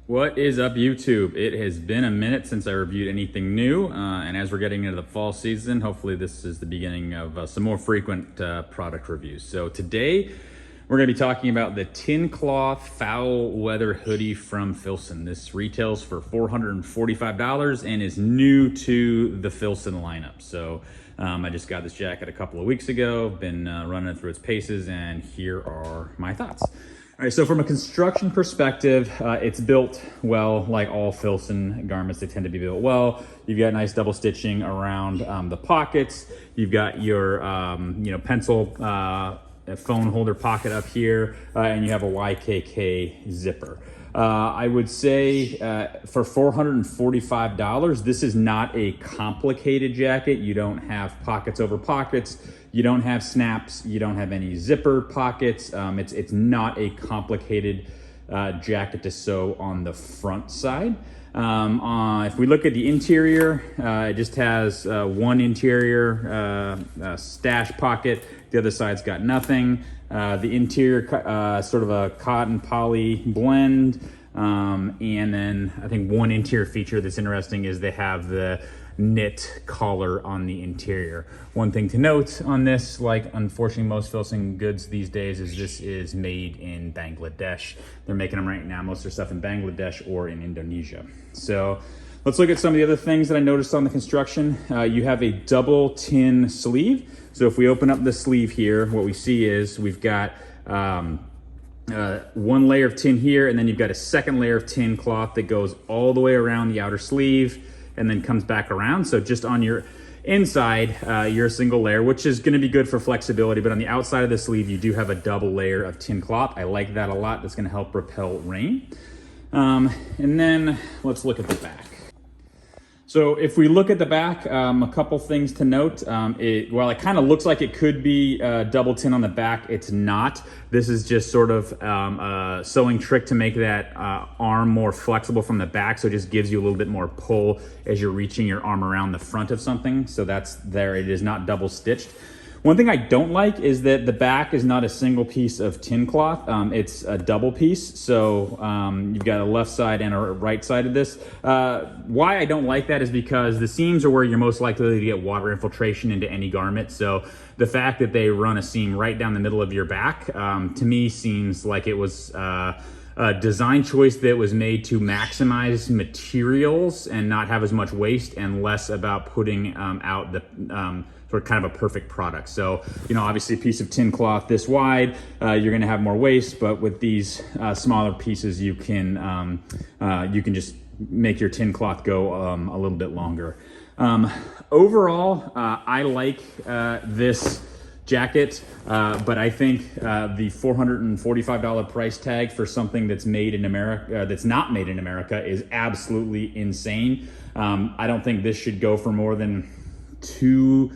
What is up, YouTube? It has been a minute since I reviewed anything new, and as we're getting into the fall season, hopefully this is the beginning of some more frequent product reviews. So today, we're going to be talking about the tin cloth foul weather hoodie from Filson. This retails for $445 and is new to the Filson lineup. So I just got this jacket a couple of weeks ago, been running it through its paces, and here are my thoughts. All right, so from a construction perspective, it's built well, like all Filson garments. They tend to be built well. You've got nice double stitching around the pockets. You've got your pencil phone holder pocket up here, and you have a YKK zipper. I would say for $445, this is not a complicated jacket. You don't have pockets over pockets. You don't have snaps. You don't have any zipper pockets. It's not a complicated jacket to sew on the front side. If we look at the interior, it just has one interior stash pocket. The other side's got nothing. The interior, sort of a cotton poly blend. And then I think one interior feature that's interesting is they have the knit collar on the interior. One thing to note on this, like unfortunately most Filson goods these days, is this is made in Bangladesh. They're making them right now, most of their stuff in Bangladesh or in Indonesia. So let's look at some of the other things that I noticed on the construction. You have a double tin sleeve. So if we open up the sleeve here, what we see is we've got one layer of tin here, and then you've got a second layer of tin cloth that goes all the way around the outer sleeve and then comes back around. So just on your inside, you're a single layer, which is gonna be good for flexibility, but on the outside of the sleeve, you do have a double layer of tin cloth. I like that a lot. That's gonna help repel rain. And then let's look at the back. So if we look at the back, a couple things to note. While it kind of looks like it could be double tin on the back, it's not. This is just sort of a sewing trick to make that arm more flexible from the back, so it just gives you a little bit more pull as you're reaching your arm around the front of something. So that's there. It is not double stitched. One thing I don't like is that the back is not a single piece of tin cloth. It's a double piece. So you've got a left side and a right side of this. Why I don't like that is because the seams are where you're most likely to get water infiltration into any garment. So the fact that they run a seam right down the middle of your back, to me seems like it was a design choice that was made to maximize materials and not have as much waste, and less about putting out the sort of kind of a perfect product. So, obviously a piece of tin cloth this wide, you're gonna have more waste, but with these smaller pieces, you can just make your tin cloth go a little bit longer. Overall, I like this jacket, but I think the $445 price tag for something that's made in America, that's not made in America, is absolutely insane. I don't think this should go for more than $2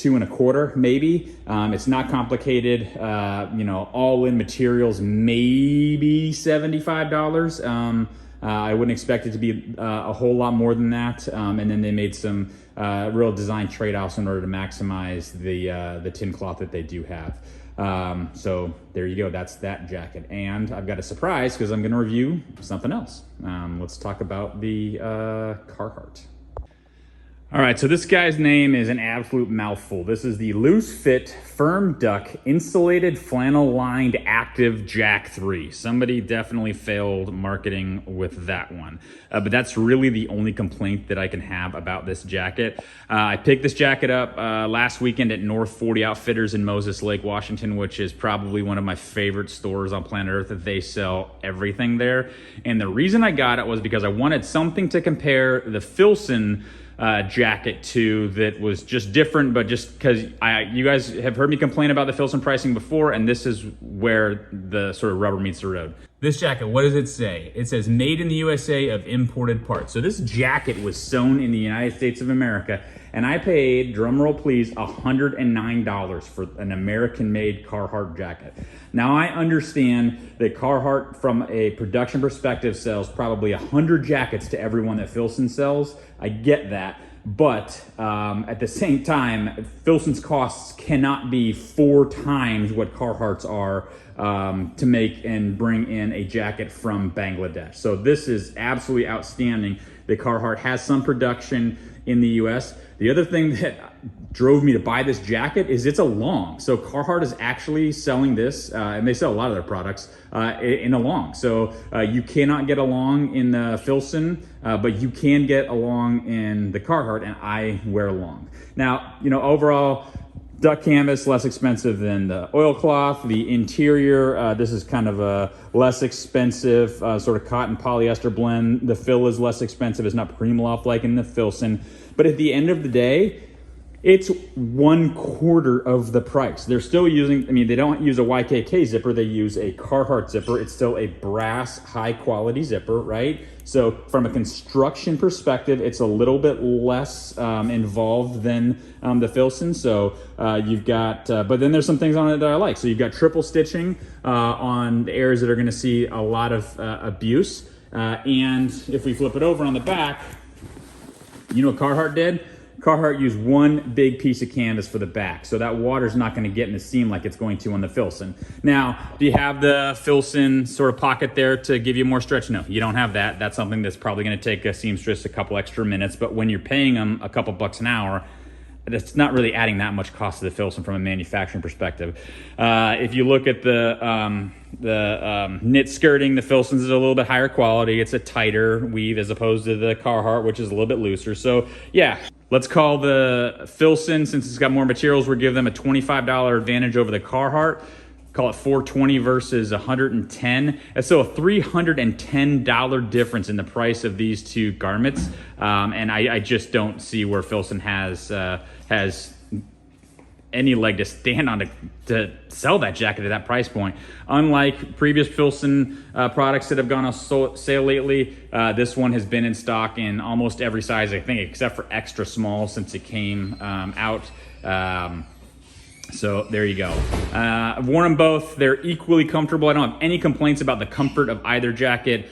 and a quarter, maybe. It's not complicated. All in materials, maybe $75. I wouldn't expect it to be a whole lot more than that. And then they made some real design trade-offs in order to maximize the tin cloth that they do have. So there you go, that's that jacket. And I've got a surprise because I'm gonna review something else. Let's talk about the Carhartt. All right, so this guy's name is an absolute mouthful. This is the Loose Fit Firm Duck Insulated Flannel Lined Active Jack 3. Somebody definitely failed marketing with that one. But that's really the only complaint that I can have about this jacket. I picked this jacket up last weekend at North 40 Outfitters in Moses Lake, Washington, which is probably one of my favorite stores on planet Earth. That they sell everything there. And the reason I got it was because I wanted something to compare the Filson jacket to that was just different, but just because you guys have heard me complain about the Filson pricing before, and this is where the sort of rubber meets the road. This jacket, what does it say? It says made in the USA of imported parts. So this jacket was sewn in the United States of America, and I paid, drumroll please, $109 for an American Made Carhartt jacket. Now I understand that Carhartt, from a production perspective, sells probably 100 jackets to everyone that Filson sells. I get that. But at the same time, Filson's costs cannot be 4 times what Carhartt's are to make and bring in a jacket from Bangladesh. So this is absolutely outstanding that Carhartt has some production in the US. The other thing that drove me to buy this jacket is it's a long. So Carhartt is actually selling this, and they sell a lot of their products in a long. So you cannot get a long in the Filson, but you can get a long in the Carhartt, and I wear a long. Now, you know, overall, duck canvas, less expensive than the oilcloth. The interior, this is kind of a less expensive sort of cotton polyester blend. The fill is less expensive. It's not Primaloft like in the Filson. But at the end of the day, it's 1/4 of the price. They're still using, I mean, they don't use a YKK zipper, they use a Carhartt zipper. It's still a brass, high quality zipper, right? So from a construction perspective, it's a little bit less involved than the Filson. So you've got, but then there's some things on it that I like. So you've got triple stitching on the areas that are gonna see a lot of abuse. And if we flip it over on the back, you know what Carhartt did? Carhartt used one big piece of canvas for the back, so that water's not going to get in the seam like it's going to on the Filson. Now, do you have the Filson sort of pocket there to give you more stretch? No, you don't have that. That's something that's probably going to take a seamstress a couple extra minutes, but when you're paying them a couple bucks an hour, it's not really adding that much cost to the Filson from a manufacturing perspective. If you look at the knit skirting, the Filson's is a little bit higher quality. It's a tighter weave as opposed to the Carhartt, which is a little bit looser. So yeah, let's call the Filson, since it's got more materials, we'll give them a $25 advantage over the Carhartt. Call it $420 versus $110. And so a $310 difference in the price of these two garments. And I just don't see where Filson has any leg to stand on to sell that jacket at that price point. Unlike previous Filson products that have gone on sale lately, this one has been in stock in almost every size, I think, except for extra small since it came out. So there you go. I've worn them both. They're equally comfortable. I don't have any complaints about the comfort of either jacket.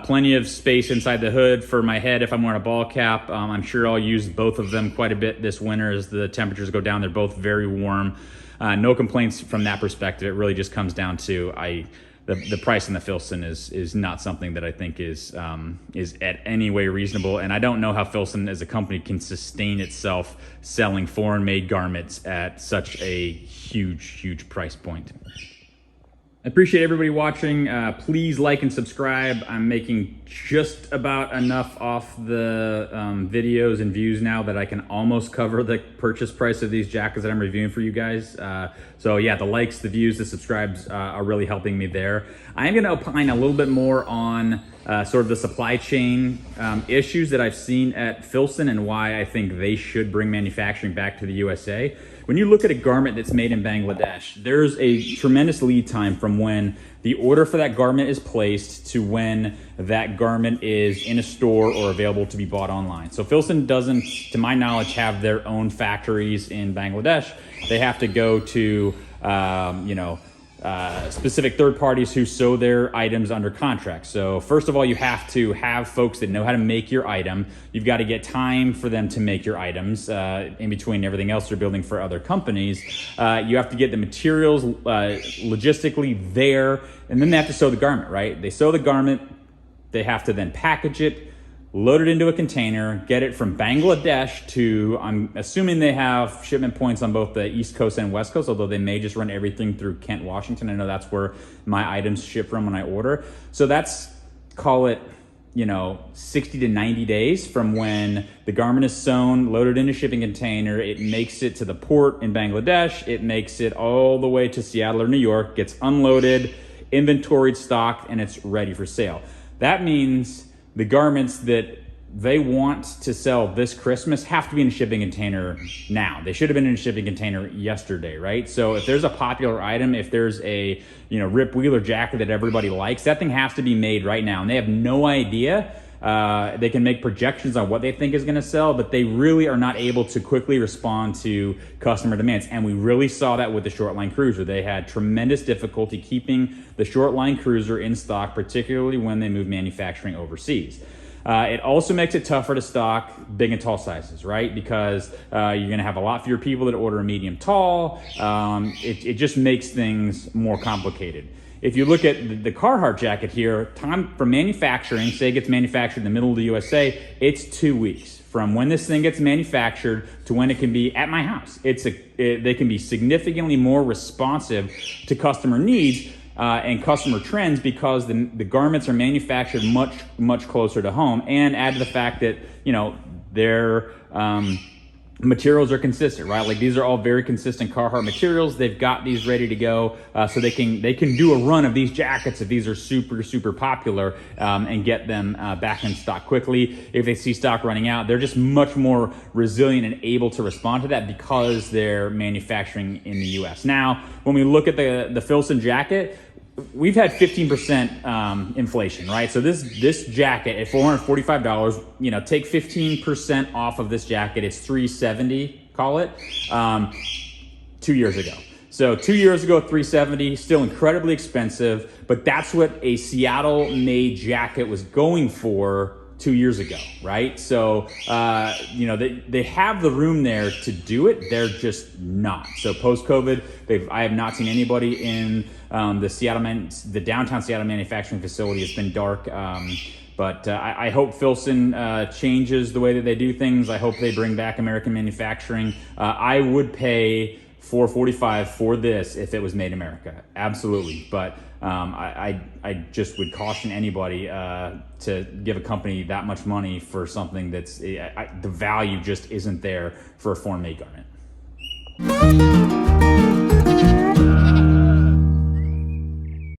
Plenty of space inside the hood for my head if I'm wearing a ball cap. I'm sure I'll use both of them quite a bit this winter as the temperatures go down. They're both very warm. No complaints from that perspective. It really just comes down to the price in the Filson is not something that I think is at any way reasonable, and I don't know how Filson as a company can sustain itself selling foreign-made garments at such a huge price point. I appreciate everybody watching. Please like and subscribe. I'm making just about enough off the videos and views now that I can almost cover the purchase price of these jackets that I'm reviewing for you guys. So yeah, the likes, the views, the subscribes are really helping me there. I am going to opine a little bit more on sort of the supply chain issues that I've seen at Filson and why I think they should bring manufacturing back to the USA. When you look at a garment that's made in Bangladesh, there's a tremendous lead time from when the order for that garment is placed to when that garment is in a store or available to be bought online. So Filson doesn't, to my knowledge, have their own factories in Bangladesh. They have to go to, specific third parties who sew their items under contract. So first of all, you have to have folks that know how to make your item. You've got to get time for them to make your items in between everything else they're building for other companies. You have to get the materials logistically there, and then they have to sew the garment, right? They sew the garment, they have to then package it, load it into a container, get it from Bangladesh to, I'm assuming they have shipment points on both the East Coast and West Coast, although they may just run everything through Kent, Washington. I know that's where my items ship from when I order. So that's, call it, 60 to 90 days from when the garment is sewn, loaded in a shipping container, it makes it to the port in Bangladesh, it makes it all the way to Seattle or New York, gets unloaded, inventoried, stocked, and it's ready for sale. That means the garments that they want to sell this Christmas have to be in a shipping container now. They should have been in a shipping container yesterday, right? So if there's a popular item, if there's a Rip Wheeler jacket that everybody likes, that thing has to be made right now. And they have no idea. They can make projections on what they think is going to sell, but they really are not able to quickly respond to customer demands. And we really saw that with the Shortline Cruiser. They had tremendous difficulty keeping the Shortline Cruiser in stock, particularly when they moved manufacturing overseas. It also makes it tougher to stock big and tall sizes, right? Because you're going to have a lot fewer people that order a medium tall. It just makes things more complicated. If you look at the Carhartt jacket here, time from manufacturing, say it gets manufactured in the middle of the USA, it's 2 weeks from when this thing gets manufactured to when it can be at my house. They can be significantly more responsive to customer needs and customer trends because the garments are manufactured much closer to home, and add to the fact that, you know, their materials are consistent, right? Like these are all very consistent Carhartt materials. They've got these ready to go, so they can do a run of these jackets if these are super popular, and get them back in stock quickly. If they see stock running out, they're just much more resilient and able to respond to that because they're manufacturing in the US. Now, when we look at the Filson jacket, we've had 15% inflation, right? So this jacket at $445, you know, take 15% off of this jacket, it's $370, call it, 2 years ago. So 2 years ago, $370, still incredibly expensive, but that's what a Seattle-made jacket was going for 2 years ago, right? So, you know, they have the room there to do it. They're just not. So post-COVID, I have not seen anybody in the downtown Seattle manufacturing facility. It's been dark. But I hope Filson changes the way that they do things. I hope they bring back American manufacturing. I would pay $445 for this if it was made in America, absolutely. But I just would caution anybody to give a company that much money for something that's the value just isn't there for a foreign made garment.